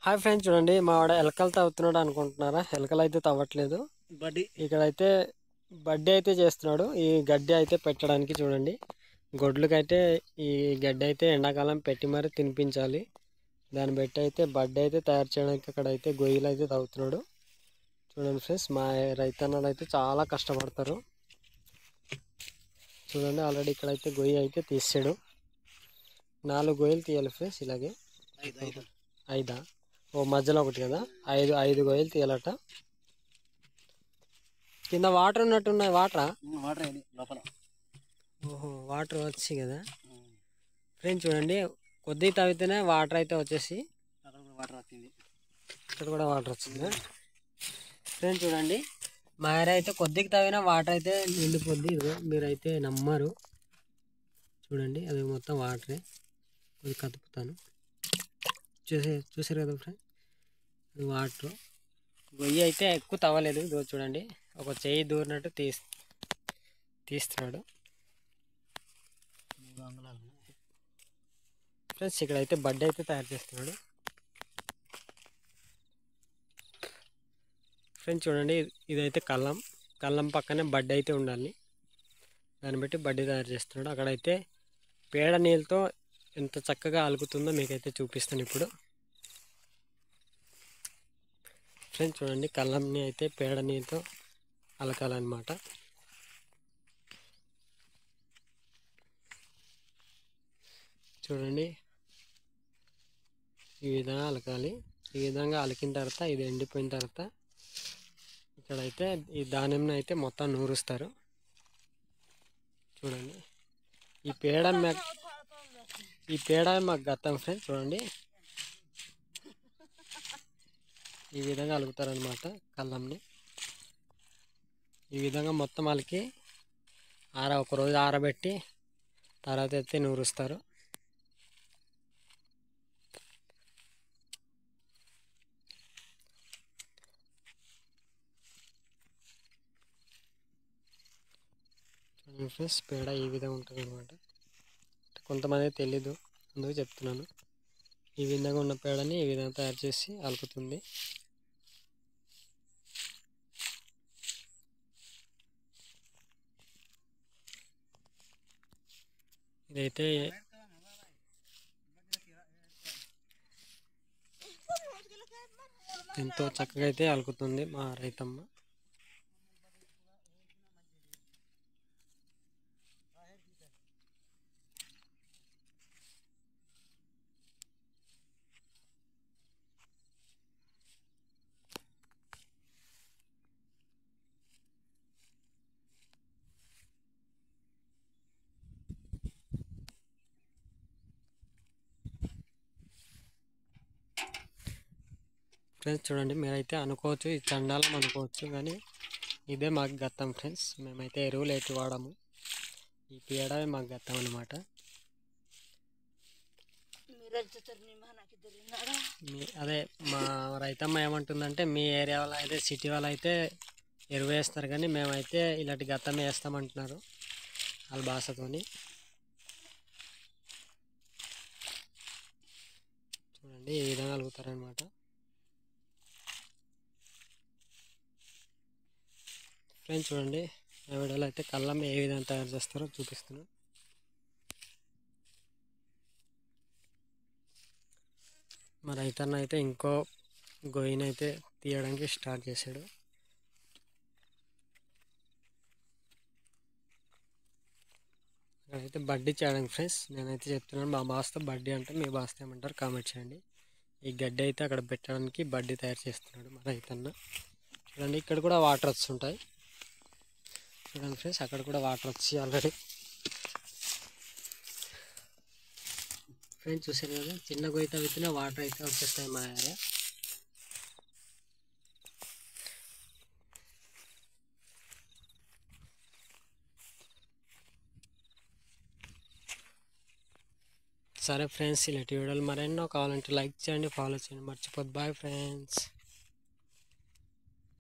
Hi friends, చూడండి మా వాడు ఎలకలు తవ్వుతున్నాడు అనుకుంటున్నారా? ఎలకలు అయితే తవ్వట్లేదు. ఇక్కడైతే బడ్డీ అయితే చేస్తున్నాడు. ఈ గడ్డి అయితే పెట్టడానికి చూడండి, గొడ్లకైతే ఈ గడ్డి అయితే ఎండాకాలం పెట్టి మరి తినిపించాలి. దాన్ని బట్టి అయితే బడ్డీ అయితే తయారు చేయడానికి అక్కడైతే గొయ్యలు అయితే తవ్వుతున్నాడు. చూడండి ఫ్రెండ్స్, మా రైతన్నలు అయితే చాలా కష్టపడతారు. చూడండి, ఆల్రెడీ ఇక్కడైతే గొయ్యి అయితే తీసాడు. 4 గొయ్యలు తీయాలి ఫ్రెండ్స్. ఇలాగే 5 ఓ మధ్యలో ఒకటి కదా, 5 గొయ్యలు తీయాలట. కింద వాటర్ ఉన్నట్టున్నాయి. వాటరా? ఓహో, వాటర్ వచ్చి కదా ఫ్రెండ్స్. చూడండి, కొద్దిగా తవ్వితేనే వాటర్ అయితే వచ్చేసి ఇక్కడ కూడా వాటర్ వచ్చింది ఫ్రెండ్స్. చూడండి, మా ఏరియా అయితే కొద్దిగా తవ్వినా వాటర్ అయితే నిండిపోద్ది. ఇదిగో మీరైతే నమ్మరు. చూడండి, అది మొత్తం వాటరే. కొద్దిగా కదుపుతాను, చూసారు కదా ఫ్రెండ్స్, అది వాటర్. గొయ్యి అయితే ఎక్కువ తవ్వలేదు. ఇదిగో చూడండి, ఒక చెయ్యి దూరినట్టు తీస్తున్నాడు ఫ్రెండ్స్. ఇక్కడైతే బడ్డీ అయితే తయారు చేస్తున్నాడు ఫ్రెండ్స్. చూడండి, ఇదైతే కళ్ళం పక్కనే బడ్డీ అయితే ఉండాలి. దాన్ని బట్టి బడ్డీ తయారు చేస్తున్నాడు. అక్కడైతే పేడ నీళ్ళతో ఎంత చక్కగా అలుకుతుందో మీకైతే చూపిస్తాను ఇప్పుడు ఫ్రెండ్స్. చూడండి, కళ్ళంని అయితే పేడ నీళ్ళతో అలకాలన్నమాట. చూడండి, ఈ విధంగా అలకాలి. ఈ విధంగా అలికిన తర్వాత ఇది ఎండిపోయిన తర్వాత ఇక్కడైతే ఈ ధాన్యంని అయితే మొత్తం నూరుస్తారు. చూడండి, ఈ పేడ మాకు గత్తం ఫ్రెండ్స్. చూడండి, ఈ విధంగా అలుకుతారనమాట కళ్ళంని. ఈ విధంగా మొత్తం అలికి ఒక రోజు ఆరబెట్టి తర్వాత అయితే నూరుస్తారు. ఫ్రెండ్స్, పేడ ఈ విధంగా ఉంటుంది అనమాట. కొంతమంది తెలీదు, అందుకు చెప్తున్నాను. ఈ విధంగా ఉన్న పేడని ఈ విధంగా తయారు చేసి అలుకుతుంది. ఇదైతే ఎంతో చక్కగా అయితే అలుకుతుంది మా రైతమ్మ. ఫ్రెండ్స్, చూడండి, మీరైతే అనుకోవచ్చు ఇది చండాలం అనుకోవచ్చు, కానీ ఇదే మాకు గత్తం ఫ్రెండ్స్. మేమైతే ఎరువులు అయితే వాడము. ఈ పేడవే మాకు గత్తం అనమాట. అదే మా రైతమ్మ ఏమంటుందంటే, మీ ఏరియా వాళ్ళు అయితే సిటీ వాళ్ళు అయితే ఎరువు వేస్తారు, కానీ మేమైతే ఇలాంటి గత్తం వేస్తామంటున్నారు వాళ్ళ భాషతోని. చూడండి, ఈ విధంగా అలుగుతారనమాట. ఫ్రెండ్స్, చూడండి, ఆ వీడియోలో అయితే కళ్ళం ఏ విధంగా తయారు చేస్తారో చూపిస్తున్నాను. మా రైతన్న అయితే ఇంకో గొయ్యినైతే తీయడానికి స్టార్ట్ చేశాడు. అక్కడైతే బడ్డీ చేయడానికి ఫ్రెండ్స్. నేనైతే చెప్తున్నాను, మా భాషతో బడ్డీ అంటే మీ భాషతో ఏమంటారు కామెంట్ చేయండి. ఈ గడ్డి అయితే అక్కడ పెట్టడానికి బడ్డీ తయారు చేస్తున్నాడు మా రైతన్న. చూడండి, ఇక్కడ కూడా వాటర్ వస్తుంటాయి. చూడండి ఫ్రెండ్స్, అక్కడ కూడా వాటర్ వచ్చి ఆల్రెడీ ఫ్రెండ్స్ చూసారు కదా, చిన్న గొయ్యి తవ్వితేనే వాటర్ అయితే వచ్చేస్తాయి మా ఏరియా. సరే ఫ్రెండ్స్, ఇలాంటి వీడియోలు మరెన్నో కావాలంటే లైక్ చేయండి, ఫాలో చేయండి, మర్చిపోద్దు. Bye friends.